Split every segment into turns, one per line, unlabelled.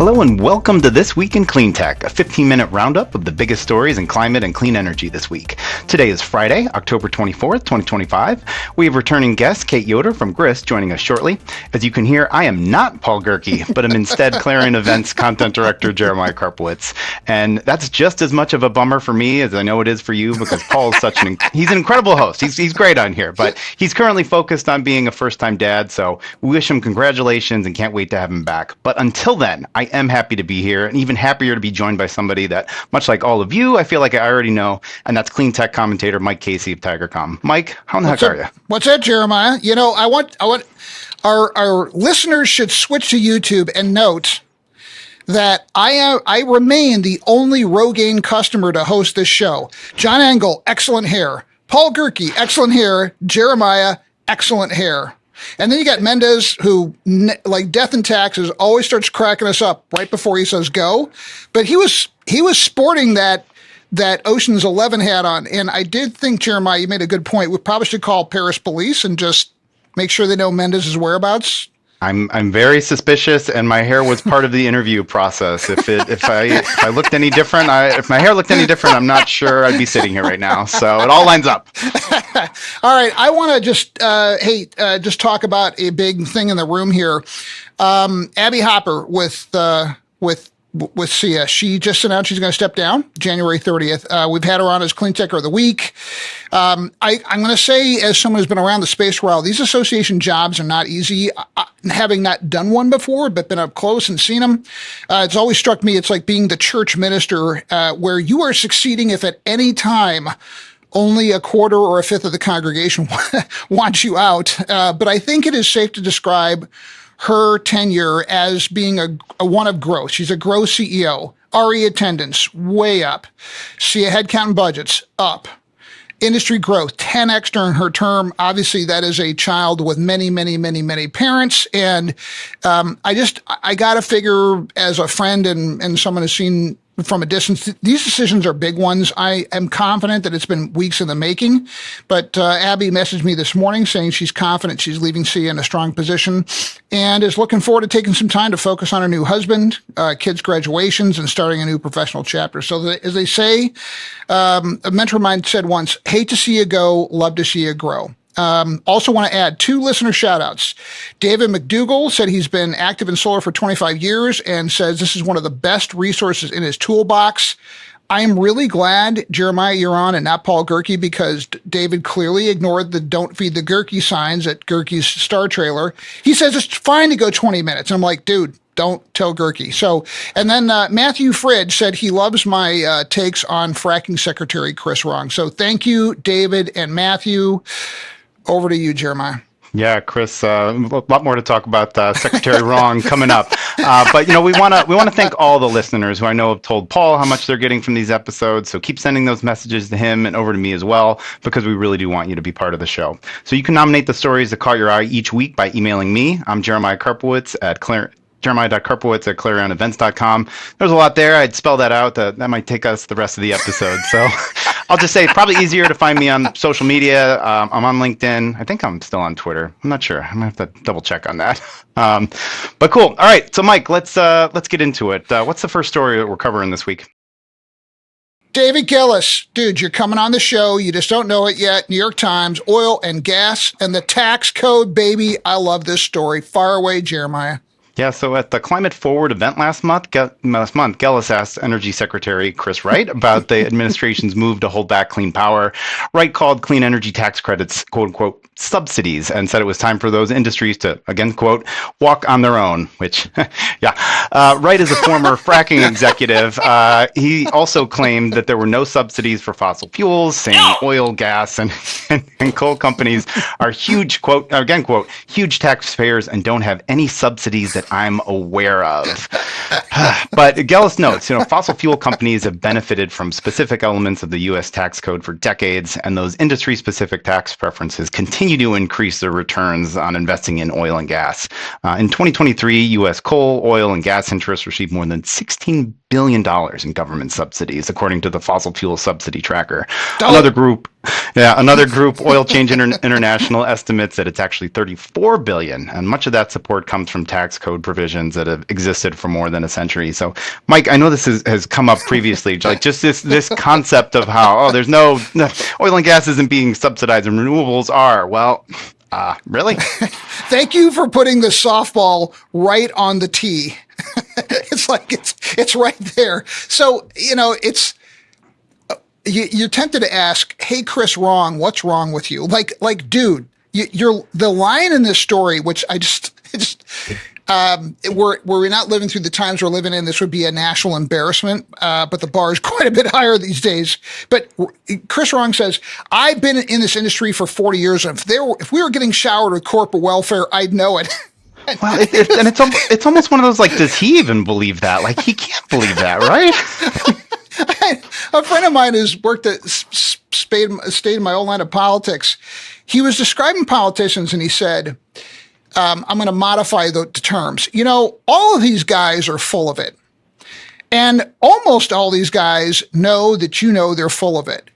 Hello and welcome to This Week in Cleantech, a 15-minute roundup of the biggest stories in climate and clean energy this week. Today is Friday, October 24th, 2025. We have returning guest Kate Yoder from Grist joining us shortly. As you can hear, I am not Paul Gerke, but am instead Clarion Events Content Director Jeremiah Karpowicz. And that's just as much of a bummer for me as I know it is for you, because Paul's he's an incredible host. He's great on here, but he's currently focused on being a first-time dad, so we wish him congratulations and can't wait to have him back. But until then, I am happy to be here, and even happier to be joined by somebody that, much like all of you, I feel like I already know, and that's Cleantech commentator Mike Casey of Tigercomm. Mike, how in the heck are you?
What's that, Jeremiah? You know, I want our listeners should switch to YouTube and note that I remain the only Rogaine customer to host this show. John Engel, excellent hair. Paul Gerke, excellent hair. Jeremiah, excellent hair. And then you got Mendez, who, like death and taxes, always starts cracking us up right before he says go. But he was sporting that Ocean's 11 hat on. And I did think, Jeremiah, you made a good point. We probably should call Paris police and just make sure they know Mendez's whereabouts.
I'm very suspicious, and my hair was part of the interview process. If I looked any different, if my hair looked any different, I'm not sure I'd be sitting here right now. So it all lines up.
All right, I want to just talk about a big thing in the room here. Abby Hopper with SIA. She just announced she's going to step down January 30th. We've had her on as Cleantecher of the Week. I'm going to say, as someone who's been around the space for a while, these association jobs are not easy. Having not done one before, but been up close and seen them, it's always struck me it's like being the church minister, where you are succeeding if at any time only a quarter or a fifth of the congregation wants you out. But I think it is safe to describe her tenure as being a one of growth. She's a growth CEO. RE attendance, way up. SIA headcount and budgets, up. Industry growth, 10x during her term. Obviously, that is a child with many, many, many, many parents. And I got to figure, as a friend and someone who's seen from a distance, these decisions are big ones. I am confident that it's been weeks in the making, but Abby messaged me this morning saying she's confident she's leaving SIA in a strong position and is looking forward to taking some time to focus on her new husband, kids' graduations, and starting a new professional chapter. So as they say, a mentor of mine said once, hate to see you go, love to see you grow. Also want to add 2 listener shout outs. David McDougall said he's been active in solar for 25 years and says this is one of the best resources in his toolbox. I am really glad, Jeremiah, you're on and not Paul Gerke, because David clearly ignored the don't feed the Gerke signs at Gerke's Star trailer. He says it's fine to go 20 minutes. And I'm like, dude, don't tell Gerke. So, and then Matthew Fridge said he loves my takes on fracking Secretary Chris Wrong. So thank you, David and Matthew. Over to you, Jeremiah.
Yeah, Chris, a lot more to talk about Secretary Wrong coming up. But we want to thank all the listeners who I know have told Paul how much they're getting from these episodes. So keep sending those messages to him and over to me as well, because we really do want you to be part of the show. So you can nominate the stories that caught your eye each week by emailing me. I'm Jeremiah Karpowicz at Jeremiah.Karpowicz at ClarionEvents.com. There's a lot there. I'd spell that out. That might take us the rest of the episode. So I'll just say it's probably easier to find me on social media. I'm on LinkedIn. I think I'm still on Twitter. I'm not sure. I'm going to have to double check on that. But cool. All right. So Mike, let's get into it. What's the first story that we're covering this week?
David Gillis, dude, you're coming on the show. You just don't know it yet. New York Times, oil and gas and the tax code, baby. I love this story. Fire away, Jeremiah.
Yeah, so at the Climate Forward event last month, Gillis asked Energy Secretary Chris Wright about the administration's move to hold back clean power. Wright called clean energy tax credits, quote unquote, subsidies, and said it was time for those industries to, again, quote, walk on their own, which, yeah. Wright is a former fracking executive. He also claimed that there were no subsidies for fossil fuels, saying oil, gas, and coal companies are huge, quote, again, quote, huge taxpayers and don't have any subsidies that I'm aware of. But Gillis notes, fossil fuel companies have benefited from specific elements of the U.S. tax code for decades, and those industry-specific tax preferences continue to increase their returns on investing in oil and gas. In 2023, U.S. coal, oil, and gas interests received more than $16 billion in government subsidies, according to the Fossil Fuel Subsidy Tracker.
Oh.
Another group, Oil Change International, estimates that it's actually 34 billion, and much of that support comes from tax code provisions that have existed for more than a century. So, Mike, I know this has come up previously, like just this concept of how there's no oil and gas isn't being subsidized and renewables are. Well, really?
Thank you for putting the softball right on the tee. It's like it's right there. So, it's you're tempted to ask, "Hey, Chris, what's wrong with you?" Like, dude, you're the line in this story, which we're not living through the times we're living in. This would be a national embarrassment, but the bar is quite a bit higher these days. But Chris Wrong says, I've been in this industry for 40 years, and if we were getting showered with corporate welfare, I'd know it.
Well, it's almost one of those, like, does he even believe that? Like, he can't believe that, right?
A friend of mine who's worked at stayed in my old line of politics, he was describing politicians, and he said, I'm going to modify the terms. All of these guys are full of it. And almost all these guys know that they're full of it.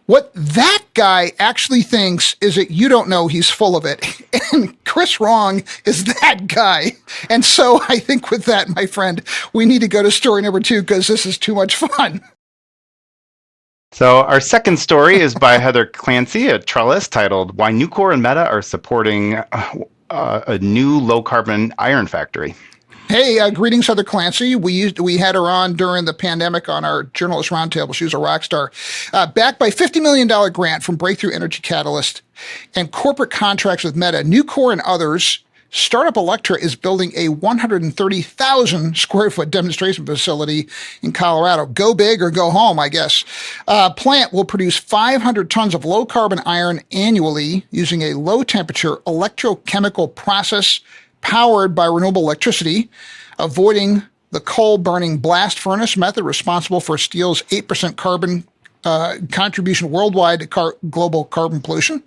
What that guy actually thinks is that you don't know he's full of it. And Chris Wrong is that guy. And so I think with that, my friend, we need to go to story number 2 because this is too much fun.
So our second story is by Heather Clancy at Trellis, titled "Why Nucor and Meta Are Supporting a New Low-Carbon Iron Factory."
Hey, greetings, Heather Clancy. We had her on during the pandemic on our journalist roundtable. She was a rock star. Backed by $50 million grant from Breakthrough Energy Catalyst and corporate contracts with Meta, Nucor and others, startup Electra is building a 130,000 square foot demonstration facility in Colorado. Go big or go home, I guess. Plant will produce 500 tons of low carbon iron annually using a low temperature electrochemical process powered by renewable electricity, avoiding the coal burning blast furnace method responsible for steel's 8% carbon contribution worldwide to global carbon pollution.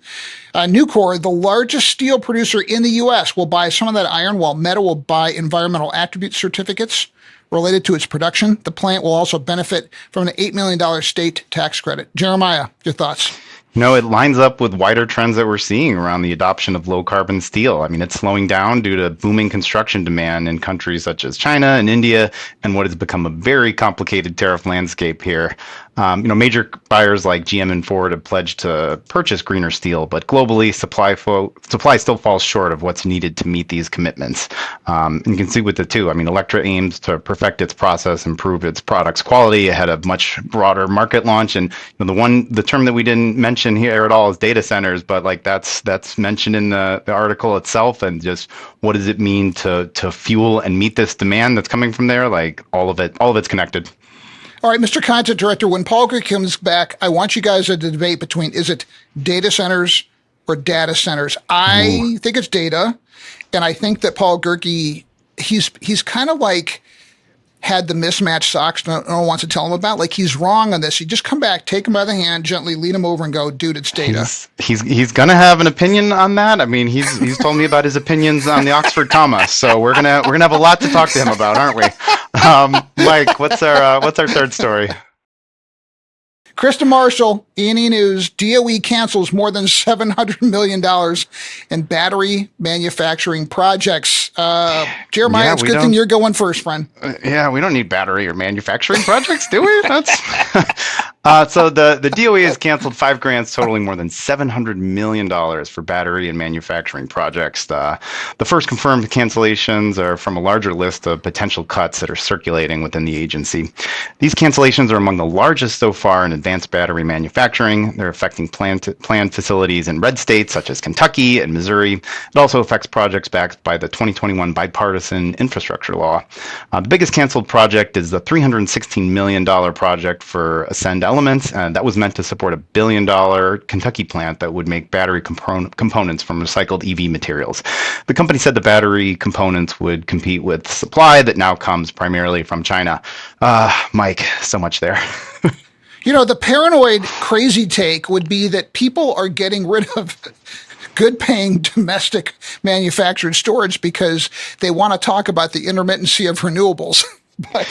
Nucor, the largest steel producer in the U.S., will buy some of that iron, while Meta will buy environmental attribute certificates related to its production. The plant will also benefit from an $8 million state tax credit. Jeremiah, your thoughts?
It lines up with wider trends that we're seeing around the adoption of low carbon steel. I mean, it's slowing down due to booming construction demand in countries such as China and India, and what has become a very complicated tariff landscape here. Major buyers like GM and Ford have pledged to purchase greener steel, but globally, supply still falls short of what's needed to meet these commitments. And you can see with the two. I mean, Electra aims to perfect its process, improve its product's quality ahead of much broader market launch. And the term that we didn't mention here at all is data centers, but like that's mentioned in the article itself. And just what does it mean to fuel and meet this demand that's coming from there? Like all of it's connected.
All right, Mr. Content Director, when Paul Gerke comes back, I want you guys to debate between, is it data centers or data centers? I think it's data, and I think that Paul Gerke, he's kind of like had the mismatched socks no one wants to tell him about. Like, he's wrong on this. You just come back, take him by the hand, gently lead him over and go, dude, it's data.
He's going to have an opinion on that. I mean, he's told me about his opinions on the Oxford comma. So we're going to have a lot to talk to him about, aren't we? Mike, what's our third story?
Krista Marshall, E&E News, DOE cancels more than $700 million in battery manufacturing projects. Jeremiah, it's a good thing you're going first, friend.
We don't need battery or manufacturing projects, do we? So the DOE has canceled 5 grants totaling more than $700 million for battery and manufacturing projects. The first confirmed cancellations are from a larger list of potential cuts that are circulating within the agency. These cancellations are among the largest so far in advanced battery manufacturing. They're affecting planned facilities in red states such as Kentucky and Missouri. It also affects projects backed by the 2021 bipartisan infrastructure law. The biggest canceled project is the $316 million project for Ascend Elements, and that was meant to support a $1 billion Kentucky plant that would make battery components from recycled EV materials. The company said the battery components would compete with supply that now comes primarily from China. Mike, so much there.
The paranoid crazy take would be that people are getting rid of good-paying domestic manufactured storage because they want to talk about the intermittency of renewables. But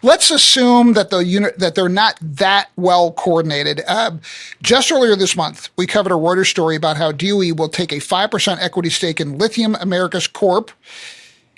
let's assume that that they're not that well coordinated. Just earlier this month, we covered a Reuters story about how DOE will take a 5% equity stake in Lithium Americas Corp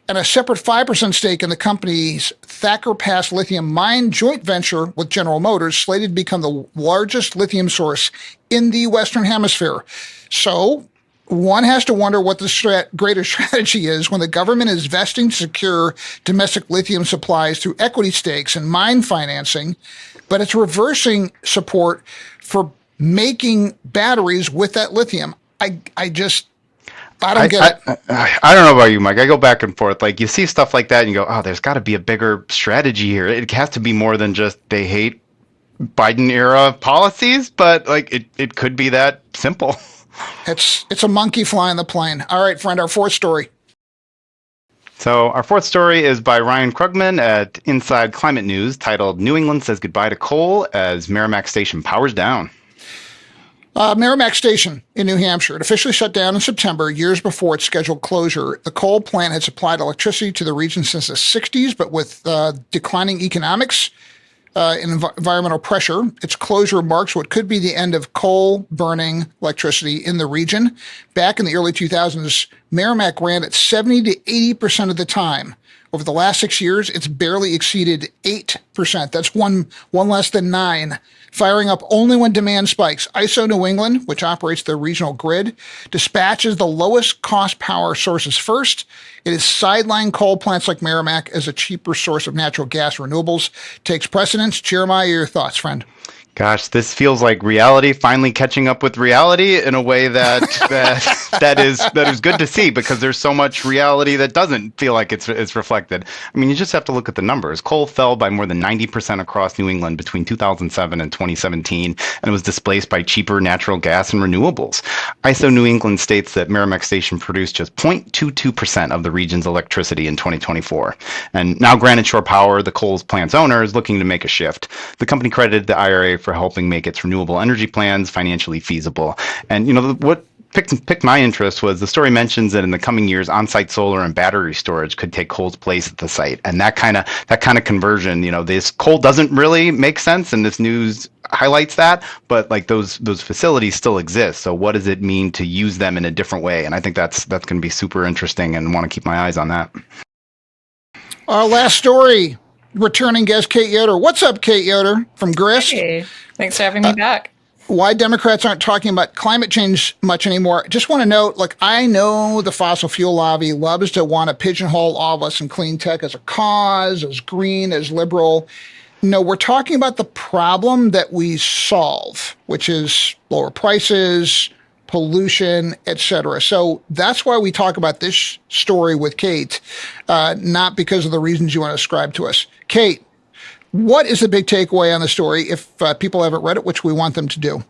and a separate 5% stake in the company's Thacker Pass lithium mine joint venture with General Motors, slated to become the largest lithium source in the Western Hemisphere. So one has to wonder what the greater strategy is when the government is vesting to secure domestic lithium supplies through equity stakes and mine financing, but it's reversing support for making batteries with that lithium. I don't get it.
I don't know about you, Mike. I go back and forth. Like, you see stuff like that and you go, oh, there's got to be a bigger strategy here. It has to be more than just they hate Biden era policies, but like it could be that simple.
It's a monkey flying the plane. All right, friend, our fourth story.
So our fourth story is by Ryan Krugman at Inside Climate News, titled "New England Says Goodbye to Coal as Merrimack Station Powers Down."
Merrimack Station in New Hampshire. It officially shut down in September, years before its scheduled closure. The coal plant had supplied electricity to the region since the 60s, but with declining economics and environmental pressure, its closure marks what could be the end of coal burning electricity in the region. Back in the early 2000s, Merrimack ran at 70 to 80% of the time. Over the last 6 years, it's barely exceeded 8%. That's one less than 9, firing up only when demand spikes. ISO New England, which operates the regional grid, dispatches the lowest cost power sources first. It is sidelined coal plants like Merrimack as a cheaper source of natural gas renewables. Takes precedence. Jeremiah, your thoughts, friend?
Gosh, this feels like reality finally catching up with reality in a way that that is good to see, because there's so much reality that doesn't feel like it's reflected. I mean, you just have to look at the numbers. Coal fell by more than 90% across New England between 2007 and 2017, and it was displaced by cheaper natural gas and renewables. ISO New England states that Merrimack Station produced just 0.22% of the region's electricity in 2024. And now Granite Shore Power, the coal plant's owner, is looking to make a shift. The company credited the IRA for helping make its renewable energy plans financially feasible. And what picked my interest was the story mentions that in the coming years, on-site solar and battery storage could take coal's place at the site. And that kind of conversion, this coal doesn't really make sense, and this news highlights that, but like those facilities still exist. So what does it mean to use them in a different way? And I think that's going to be super interesting, and want to keep my eyes on that.
Our last story, returning guest Kate Yoder. What's up, Kate Yoder from Grist?
Hey, thanks for having me back.
Why Democrats aren't talking about climate change much anymore. Just want to note, I know the fossil fuel lobby loves to want to pigeonhole all of us in Cleantech as a cause, as green, as liberal. No, we're talking about the problem that we solve, which is lower prices, pollution, etc. So that's why we talk about this story with Kate, not because of the reasons you want to ascribe to us. Kate, what is the big takeaway on the story if people haven't read it, which we want them to do?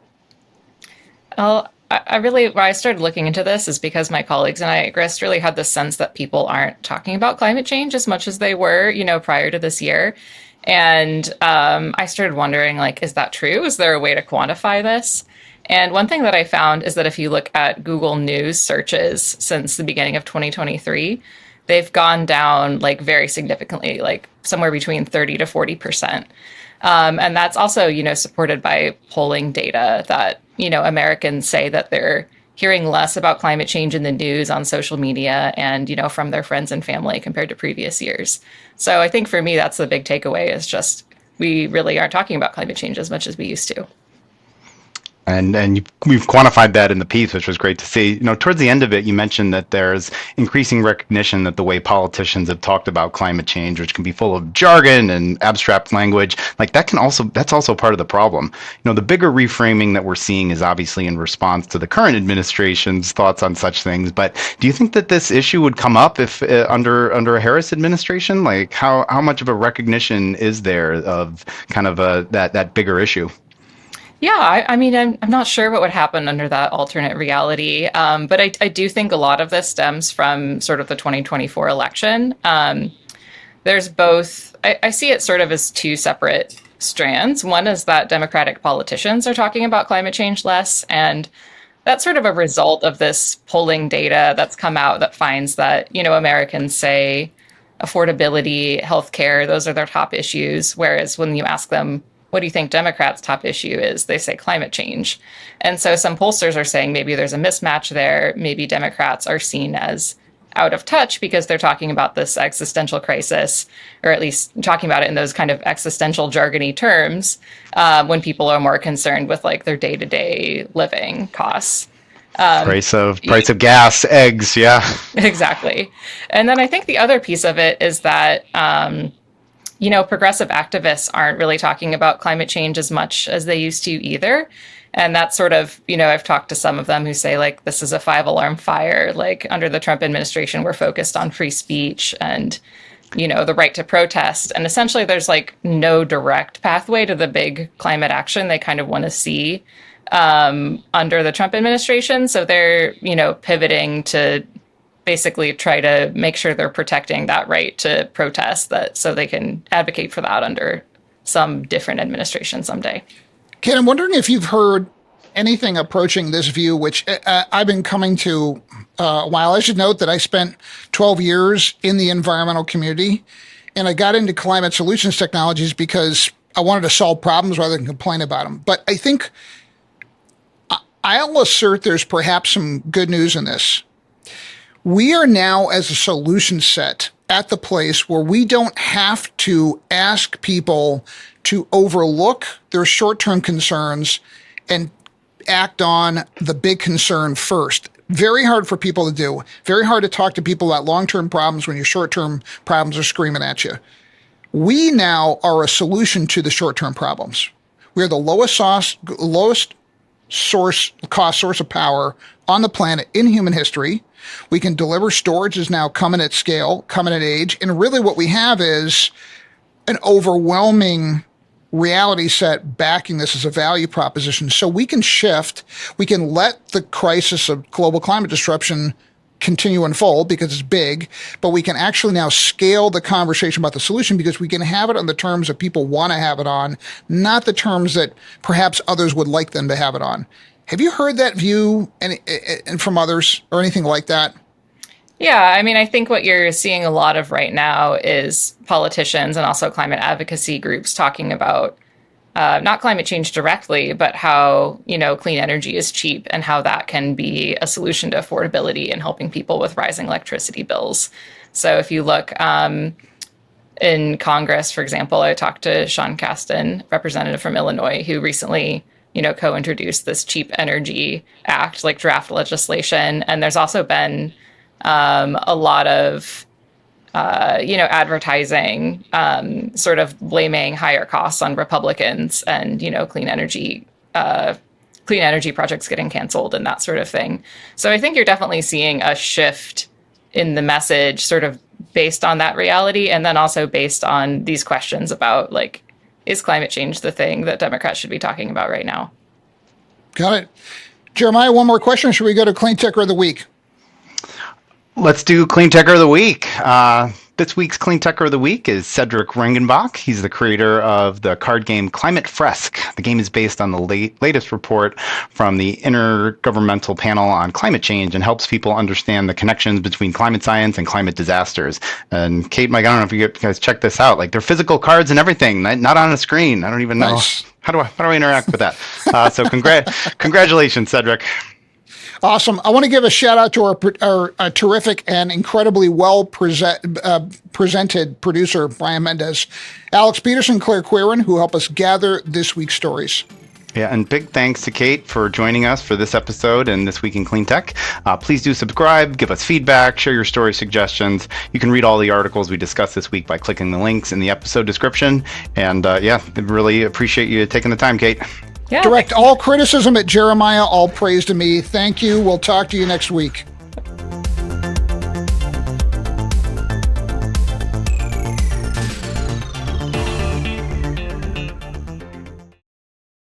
Well, why I started looking into this is because my colleagues and I at Grist really had the sense that people aren't talking about climate change as much as they were, prior to this year. And I started wondering, is that true? Is there a way to quantify this? And one thing that I found is that if you look at Google News searches since the beginning of 2023, they've gone down very significantly, somewhere between 30 to 40%. And that's also, supported by polling data that, Americans say that they're hearing less about climate change in the news on social media and, from their friends and family compared to previous years. So I think for me, that's the big takeaway, is just we really aren't talking about climate change as much as we used to.
And we've quantified that in the piece, which was great to see. Towards the end of it, you mentioned that there's increasing recognition that the way politicians have talked about climate change, which can be full of jargon and abstract language, that's also part of the problem. The bigger reframing that we're seeing is obviously in response to the current administration's thoughts on such things. But do you think that this issue would come up if under a Harris administration? How much of a recognition is there of kind of that bigger issue?
Yeah, I mean, I'm not sure what would happen under that alternate reality, but I do think a lot of this stems from sort of the 2024 election. There's both, I see it sort of as two separate strands. One is that Democratic politicians are talking about climate change less, and that's sort of a result of this polling data that's come out that finds that, Americans say affordability, healthcare. Those are their top issues. Whereas when you ask them, what do you think Democrats' top issue is? They say climate change. And so some pollsters are saying maybe there's a mismatch there. Maybe Democrats are seen as out of touch because they're talking about this existential crisis, or at least talking about it in those kind of existential jargony terms, when people are more concerned with like their day-to-day living costs.
Price of gas, eggs, yeah.
Exactly. And then I think the other piece of it is that progressive activists aren't really talking about climate change as much as they used to either. And that's sort of, I've talked to some of them who say, like, this is a 5-alarm fire. Like, under the Trump administration, we're focused on free speech and, the right to protest. And essentially, there's, like, no direct pathway to the big climate action they kind of want to see under the Trump administration. So they're, pivoting to basically try to make sure they're protecting that right to protest, that so they can advocate for that under some different administration someday.
Kate, I'm wondering if you've heard anything approaching this view, which I've been coming to a while. I should note that I spent 12 years in the environmental community, and I got into climate solutions technologies because I wanted to solve problems rather than complain about them. But I think I'll assert there's perhaps some good news in this. We are now, as a solution set, at the place where we don't have to ask people to overlook their short-term concerns and act on the big concern first. Very hard for people to do. Very hard to talk to people about long-term problems when your short-term problems are screaming at you. We now are a solution to the short-term problems. We are the lowest cost source of power on the planet in human history. We can deliver. Storage is now coming at scale, coming at age. And really what we have is an overwhelming reality set backing this as a value proposition. So we can shift. We can let the crisis of global climate disruption continue to unfold because it's big, but we can actually now scale the conversation about the solution because we can have it on the terms that people want to have it on, not the terms that perhaps others would like them to have it on. Have you heard that view and from others or anything like that?
Yeah, I mean, I think what you're seeing a lot of right now is politicians and also climate advocacy groups talking about not climate change directly, but how, clean energy is cheap and how that can be a solution to affordability and helping people with rising electricity bills. So if you look in Congress, for example, I talked to Sean Casten, representative from Illinois, who recently co-introduced this Cheap Energy Act, like draft legislation. And there's also been a lot of, advertising, sort of blaming higher costs on Republicans and, clean energy projects getting canceled and that sort of thing. So I think you're definitely seeing a shift in the message sort of based on that reality. And then also based on these questions about, like, is climate change the thing that Democrats should be talking about right now?
Got it. Jeremiah, one more question, or should we go to Cleantecher of the Week?
Let's do Cleantecher of the Week. This week's Cleantecher of the Week is Cédric Ringenbach. He's the creator of the card game Climate Fresk. The game is based on the latest report from the Intergovernmental Panel on Climate Change and helps people understand the connections between climate science and climate disasters. And Kate, Mike, I don't know if you guys check this out. Like, they're physical cards and everything, not on a screen. I don't even know.
Nice.
How do I interact with that? So congratulations, Cédric.
Awesome. I want to give a shout out to our terrific and incredibly well presented producer, Brian Mendez, Alex Peterson, Claire Quirin, who help us gather this week's stories.
Yeah, and big thanks to Kate for joining us for this episode and This Week in Cleantech. Please do subscribe, give us feedback, share your story suggestions. You can read all the articles we discussed this week by clicking the links in the episode description. And really appreciate you taking the time, Kate.
Yeah.
Direct all criticism at Jeremiah, all praise to me. Thank you. We'll talk to you next week.